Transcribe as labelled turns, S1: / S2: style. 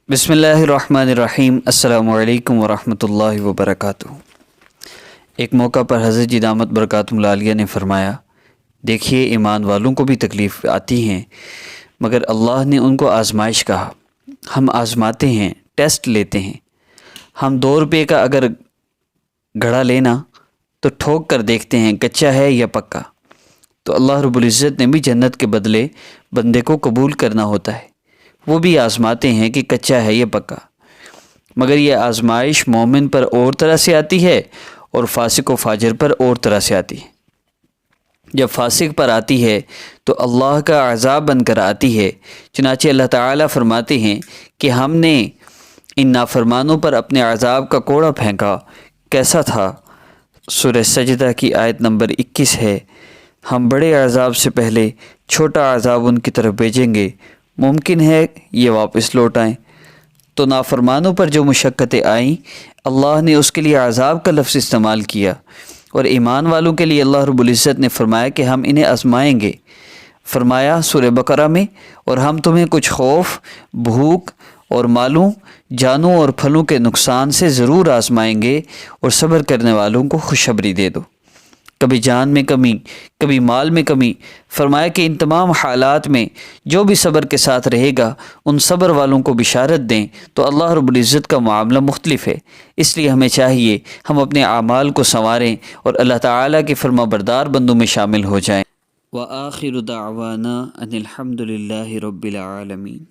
S1: بسم اللہ الرحمن الرحیم۔ السلام علیکم ورحمۃ اللہ وبرکاتہ۔ ایک موقع پر حضرت جی دامت برکاتہم العالیہ نے فرمایا، دیکھیے ایمان والوں کو بھی تکلیف آتی ہیں مگر اللہ نے ان کو آزمائش کہا۔ ہم آزماتے ہیں، ٹیسٹ لیتے ہیں۔ ہم 2 روپے کا اگر گھڑا لینا تو ٹھوک کر دیکھتے ہیں کچا ہے یا پکا۔ تو اللہ رب العزت نے بھی جنت کے بدلے بندے کو قبول کرنا ہوتا ہے، وہ بھی آزماتے ہیں کہ کچا ہے یا پکا۔ مگر یہ آزمائش مومن پر اور طرح سے آتی ہے اور فاسق و فاجر پر اور طرح سے آتی ہے۔ جب فاسق پر آتی ہے تو اللہ کا عذاب بن کر آتی ہے، چنانچہ اللہ تعالیٰ فرماتے ہیں کہ ہم نے ان نافرمانوں پر اپنے عذاب کا کوڑا پھینکا، کیسا تھا؟ سورہ سجدہ کی آیت نمبر 21 ہے۔ ہم بڑے عذاب سے پہلے چھوٹا عذاب ان کی طرف بھیجیں گے، ممکن ہے یہ واپس لوٹ آئیں۔ تو نافرمانوں پر جو مشقتیں آئیں، اللہ نے اس کے لیے عذاب کا لفظ استعمال کیا، اور ایمان والوں کے لیے اللہ رب العزت نے فرمایا کہ ہم انہیں آزمائیں گے۔ فرمایا سورہ بقرہ میں، اور ہم تمہیں کچھ خوف، بھوک اور مالوں، جانوں اور پھلوں کے نقصان سے ضرور آزمائیں گے، اور صبر کرنے والوں کو خوشخبری دے دو۔ کبھی جان میں کمی، کبھی مال میں کمی۔ فرمایا کہ ان تمام حالات میں جو بھی صبر کے ساتھ رہے گا، ان صبر والوں کو بشارت دیں۔ تو اللہ رب العزت کا معاملہ مختلف ہے، اس لیے ہمیں چاہیے ہم اپنے اعمال کو سنواریں اور اللہ تعالیٰ کے فرما بردار بندوں میں شامل ہو جائیں۔ وآخر دعوانا ان الحمد للہ رب العالمین۔